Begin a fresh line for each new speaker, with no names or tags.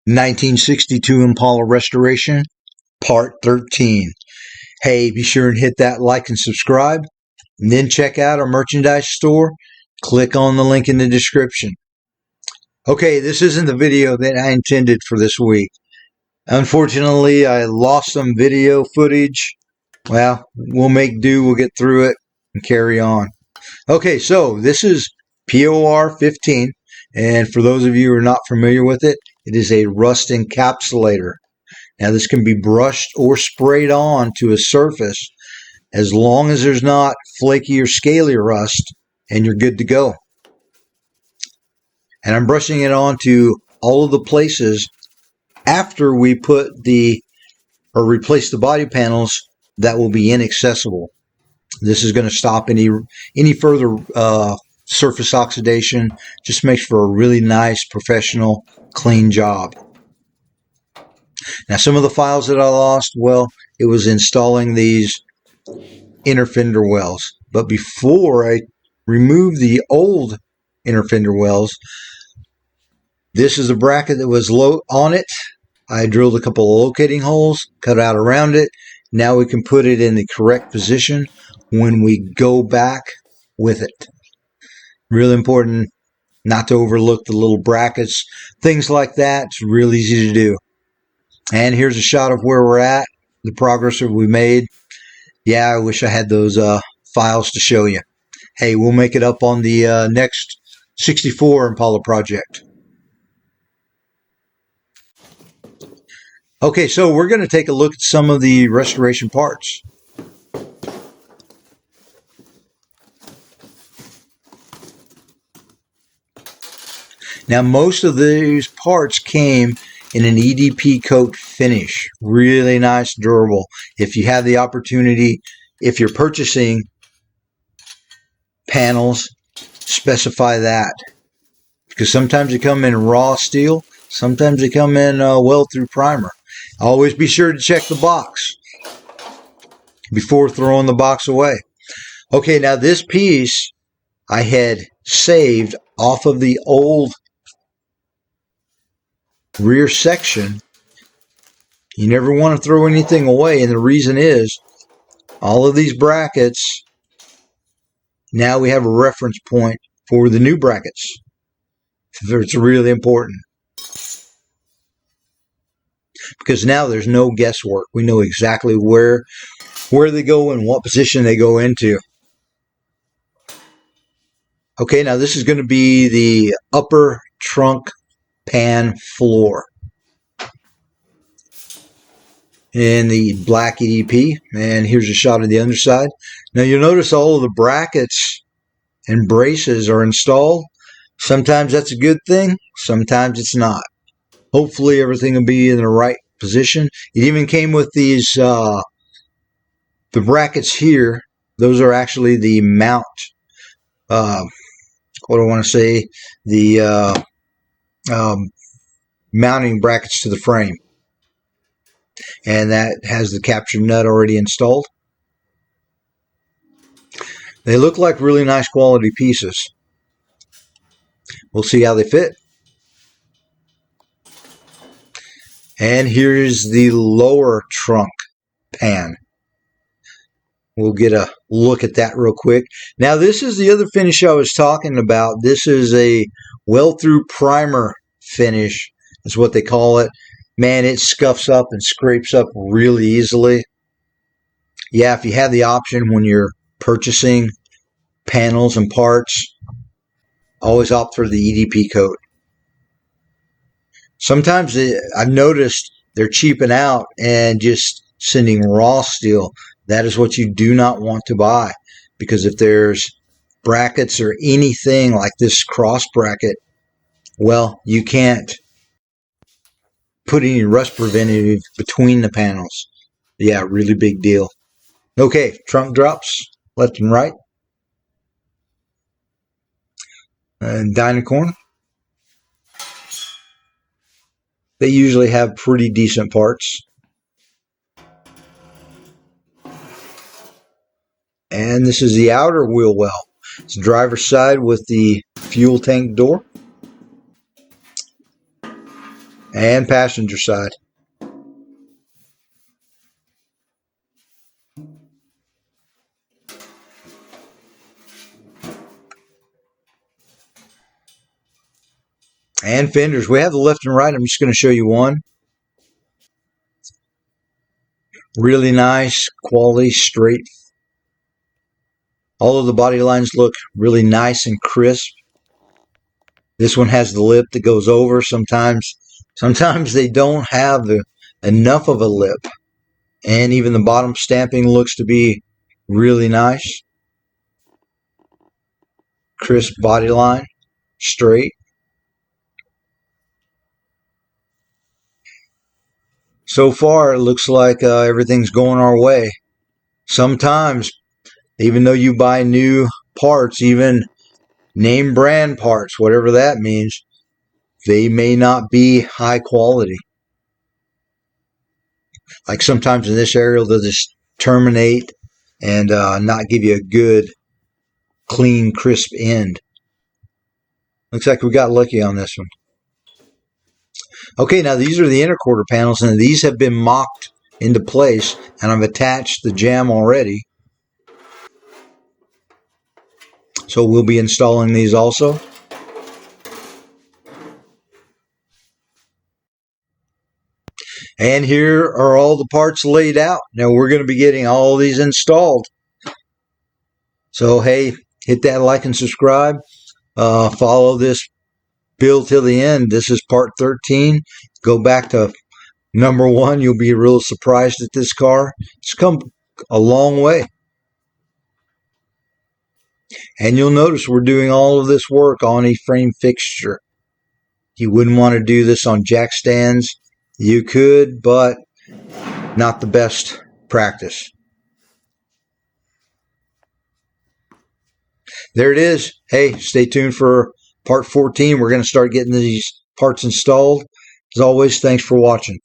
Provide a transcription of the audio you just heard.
1962 Impala Restoration, Part 13. Hey, be sure and hit that like and subscribe, and then check out our merchandise store. Click on the link in the description. Okay, this isn't the video that I intended for this week. Unfortunately, I lost some video footage. Well, we'll make do, we'll get through it and carry on. Okay, so this is POR 15, and for those of you who are not familiar with it, it is a rust encapsulator. Now this can be brushed or sprayed on to a surface as long as there's not flaky or scaly rust, and you're good to go. And I'm brushing it on to all of the places after we put replace the body panels that will be inaccessible. This is going to stop any further surface oxidation. Just makes for a really nice, professional, clean job. Now, some of the files that I lost, well, it was installing these inner fender wells. But before I removed the old inner fender wells, this is a bracket that was low on it. I drilled a couple of locating holes, cut out around it. Now we can put it in the correct position when we go back with it. Really important not to overlook the little brackets, things like that. It's real easy to do. And here's a shot of where we're at, the progress that we made. Yeah, I wish I had those files to show you. Hey, we'll make it up on the next 64 Impala project. Okay, so we're going to take a look at some of the restoration parts. Now, most of these parts came in an EDP coat finish. Really nice, durable. If you have the opportunity, if you're purchasing panels, specify that. Because sometimes they come in raw steel, sometimes they come in weld-through primer. Always be sure to check the box before throwing the box away. Okay, now this piece I had saved off of the old rear section. You never want to throw anything away, and the reason is all of these brackets, now we have a reference point for the new brackets. It's really important because now there's no guesswork. We know exactly where they go and what position they go into. Okay, now this is going to be the upper trunk pan floor in the black EDP, and here's a shot of the underside. Now you'll notice all of the brackets and braces are installed. Sometimes that's a good thing, sometimes it's not. Hopefully everything will be in the right position. It even came with these the brackets here. Those are actually the mount, what do I want to say, the mounting brackets to the frame, and that has the capture nut already installed. They look like really nice quality pieces. We'll see how they fit. And here's the lower trunk pan. We'll get a look at that real quick. Now this is the other finish I was talking about. This is a weld-through primer finish, is what they call it. Man, it scuffs up and scrapes up really easily. Yeah, if you have the option when you're purchasing panels and parts, always opt for the EDP coat. Sometimes I've noticed they're cheaping out and just sending raw steel. That is what you do not want to buy, because if there's brackets or anything like this cross bracket, well, you can't put any rust preventative between the panels. Yeah, really big deal. Okay, trunk drops left and right. And Dynacorn. They usually have pretty decent parts. And this is the outer wheel well. It's driver's side with the fuel tank door. and passenger side. And fenders. We have the left and right. I'm just going to show you one. Really nice, quality, straight. All of the body lines look really nice and crisp. This one has the lip that goes over. Sometimes they don't have enough of a lip. And even the bottom stamping looks to be really nice. Crisp body line, straight. So far, it looks like everything's going our way. Sometimes, even though you buy new parts, even name brand parts, whatever that means, they may not be high quality. Like sometimes in this area, they'll just terminate and not give you a good, clean, crisp end. Looks like we got lucky on this one. Okay, now these are the inner quarter panels, and these have been mocked into place, and I've attached the jamb already. So we'll be installing these also. And here are all the parts laid out. Now we're going to be getting all these installed. So hey, hit that like and subscribe. Follow this build till the end. This is part 13. Go back to number 1. You'll be real surprised at this car. It's come a long way. And you'll notice we're doing all of this work on a frame fixture. You wouldn't want to do this on jack stands. You could, but not the best practice. There it is. Hey, stay tuned for part 14. We're going to start getting these parts installed. As always, thanks for watching.